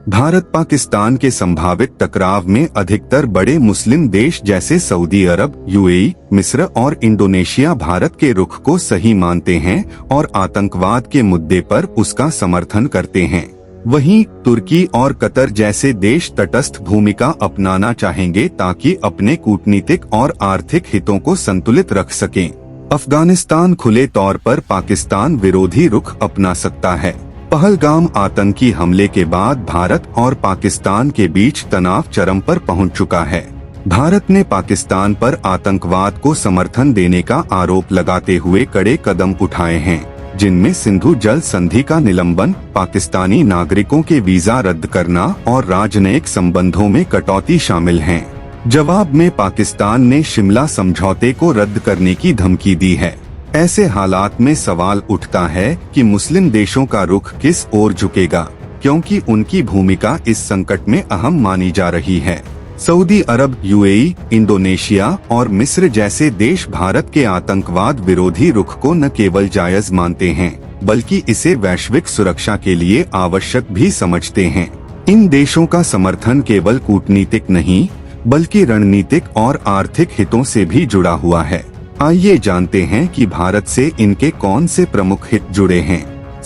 भारत पाकिस्तान के संभावित टकराव में अधिकतर बड़े मुस्लिम देश जैसे सऊदी अरब, यूएई, मिस्र और इंडोनेशिया भारत के रुख को सही मानते हैं और आतंकवाद के मुद्दे पर उसका समर्थन करते हैं। वहीं तुर्की और कतर जैसे देश तटस्थ भूमिका अपनाना चाहेंगे ताकि अपने कूटनीतिक और आर्थिक हितों को संतुलित रख सकें। अफगानिस्तान खुले तौर पर पाकिस्तान विरोधी रुख अपना सकता है। पहलगाम आतंकी हमले के बाद भारत और पाकिस्तान के बीच तनाव चरम पर पहुंच चुका है। भारत ने पाकिस्तान पर आतंकवाद को समर्थन देने का आरोप लगाते हुए कड़े कदम उठाए हैं, जिनमें सिंधु जल संधि का निलंबन, पाकिस्तानी नागरिकों के वीजा रद्द करना और राजनयिक संबंधों में कटौती शामिल हैं। जवाब में पाकिस्तान ने शिमला समझौते को रद्द करने की धमकी दी है। ऐसे हालात में सवाल उठता है कि मुस्लिम देशों का रुख किस ओर झुकेगा, क्योंकि उनकी भूमिका इस संकट में अहम मानी जा रही है। सऊदी अरब, यूएई, इंडोनेशिया और मिस्र जैसे देश भारत के आतंकवाद विरोधी रुख को न केवल जायज मानते हैं, बल्कि इसे वैश्विक सुरक्षा के लिए आवश्यक भी समझते हैं। इन देशों का समर्थन केवल कूटनीतिक नहीं, बल्कि रणनीतिक और आर्थिक हितों से भी जुड़ा हुआ है। आइए जानते हैं कि भारत से इनके कौन से प्रमुख हित जुड़े हैं।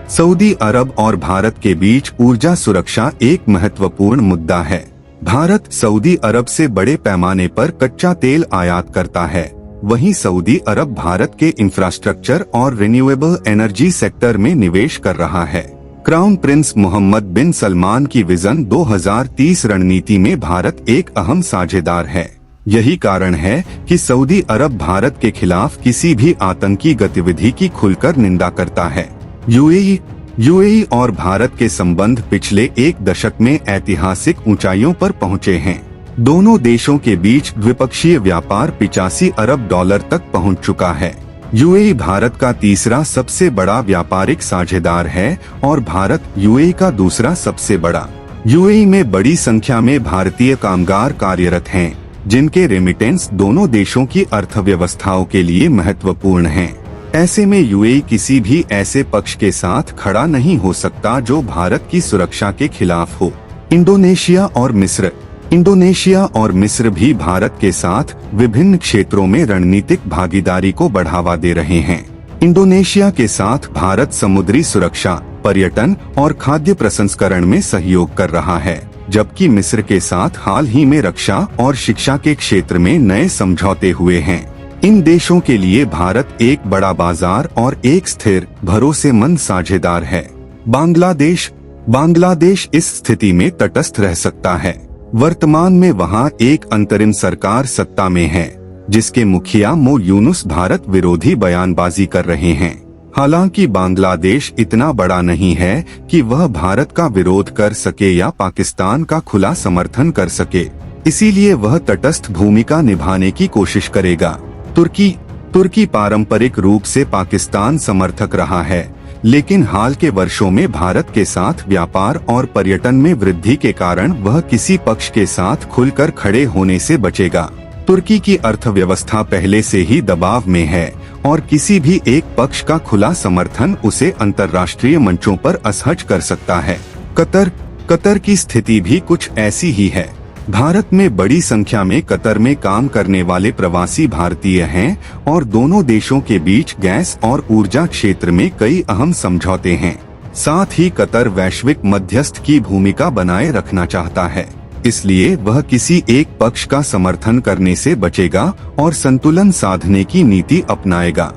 सऊदी अरब और भारत के बीच ऊर्जा सुरक्षा एक महत्वपूर्ण मुद्दा है। भारत सऊदी अरब से बड़े पैमाने पर कच्चा तेल आयात करता है। वहीं सऊदी अरब भारत के इंफ्रास्ट्रक्चर और रिन्यूएबल एनर्जी सेक्टर में निवेश कर रहा है। क्राउन प्रिंस मोहम्मद बिन सलमान की विजन 2030 रणनीति में भारत एक अहम साझेदार है। यही कारण है कि सऊदी अरब भारत के खिलाफ किसी भी आतंकी गतिविधि की खुलकर निंदा करता है। यूएई और भारत के संबंध पिछले एक दशक में ऐतिहासिक ऊंचाइयों पर पहुंचे हैं। दोनों देशों के बीच द्विपक्षीय व्यापार 85 अरब डॉलर तक पहुंच चुका है। यूएई भारत का तीसरा सबसे बड़ा व्यापारिक साझेदार है और भारत यूएई का दूसरा सबसे बड़ा। यूएई में बड़ी संख्या में भारतीय कामगार कार्यरत हैं, जिनके रेमिटेंस दोनों देशों की अर्थव्यवस्थाओं के लिए महत्वपूर्ण हैं। ऐसे में यूएई किसी भी ऐसे पक्ष के साथ खड़ा नहीं हो सकता जो भारत की सुरक्षा के खिलाफ हो। इंडोनेशिया और मिस्र भी भारत के साथ विभिन्न क्षेत्रों में रणनीतिक भागीदारी को बढ़ावा दे रहे हैं। इंडोनेशिया के साथ भारत समुद्री सुरक्षा, पर्यटन और खाद्य प्रसंस्करण में सहयोग कर रहा है, जबकि मिस्र के साथ हाल ही में रक्षा और शिक्षा के क्षेत्र में नए समझौते हुए हैं। इन देशों के लिए भारत एक बड़ा बाजार और एक स्थिर, भरोसेमंद साझेदार है। बांग्लादेश इस स्थिति में तटस्थ रह सकता है। वर्तमान में वहां एक अंतरिम सरकार सत्ता में है, जिसके मुखिया मो यूनुस भारत विरोधी बयानबाजी कर रहे हैं। हालांकि बांग्लादेश इतना बड़ा नहीं है कि वह भारत का विरोध कर सके या पाकिस्तान का खुला समर्थन कर सके, इसीलिए वह तटस्थ भूमिका निभाने की कोशिश करेगा। तुर्की पारंपरिक रूप से पाकिस्तान समर्थक रहा है, लेकिन हाल के वर्षों में भारत के साथ व्यापार और पर्यटन में वृद्धि के कारण वह किसी पक्ष के साथ खुलकर खड़े होने से बचेगा। तुर्की की अर्थव्यवस्था पहले से ही दबाव में है और किसी भी एक पक्ष का खुला समर्थन उसे अंतर्राष्ट्रीय मंचों पर असहज कर सकता है। कतर की स्थिति भी कुछ ऐसी ही है। भारत में बड़ी संख्या में कतर में काम करने वाले प्रवासी भारतीय हैं और दोनों देशों के बीच गैस और ऊर्जा क्षेत्र में कई अहम समझौते हैं। साथ ही कतर वैश्विक मध्यस्थ की भूमिका बनाए रखना चाहता है, इसलिए वह किसी एक पक्ष का समर्थन करने से बचेगा और संतुलन साधने की नीति अपनाएगा।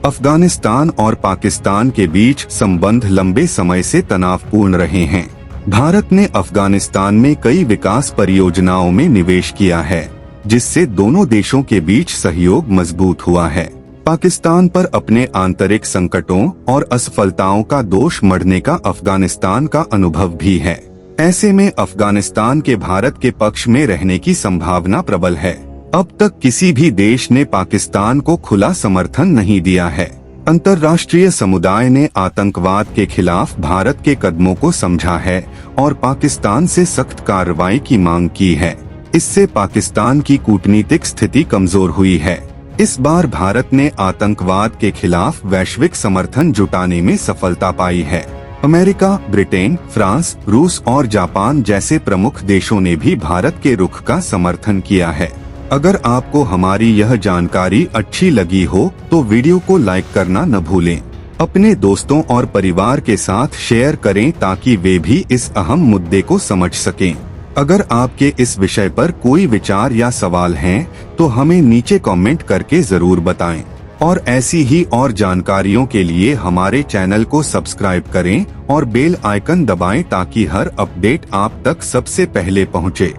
अफगानिस्तान और पाकिस्तान के बीच संबंध लंबे समय से तनावपूर्ण रहे हैं। भारत ने अफगानिस्तान में कई विकास परियोजनाओं में निवेश किया है, जिससे दोनों देशों के बीच सहयोग मजबूत हुआ है। पाकिस्तान पर अपने आंतरिक संकटों और असफलताओं का दोष मढ़ने का अफगानिस्तान का अनुभव भी है। ऐसे में अफगानिस्तान के भारत के पक्ष में रहने की संभावना प्रबल है। अब तक किसी भी देश ने पाकिस्तान को खुला समर्थन नहीं दिया है। अंतर्राष्ट्रीय समुदाय ने आतंकवाद के खिलाफ भारत के कदमों को समझा है और पाकिस्तान से सख्त कार्रवाई की मांग की है। इससे पाकिस्तान की कूटनीतिक स्थिति कमजोर हुई है। इस बार भारत ने आतंकवाद के खिलाफ वैश्विक समर्थन जुटाने में सफलता पाई है। अमेरिका, ब्रिटेन, फ्रांस, रूस और जापान जैसे प्रमुख देशों ने भी भारत के रुख का समर्थन किया है। अगर आपको हमारी यह जानकारी अच्छी लगी हो तो वीडियो को लाइक करना न भूलें। अपने दोस्तों और परिवार के साथ शेयर करें ताकि वे भी इस अहम मुद्दे को समझ सकें। अगर आपके इस विषय पर कोई विचार या सवाल हैं, तो हमें नीचे कमेंट करके जरूर बताएं। और ऐसी ही और जानकारियों के लिए हमारे चैनल को सब्सक्राइब करें और बेल आइकन दबाएं ताकि हर अपडेट आप तक सबसे पहले पहुंचे।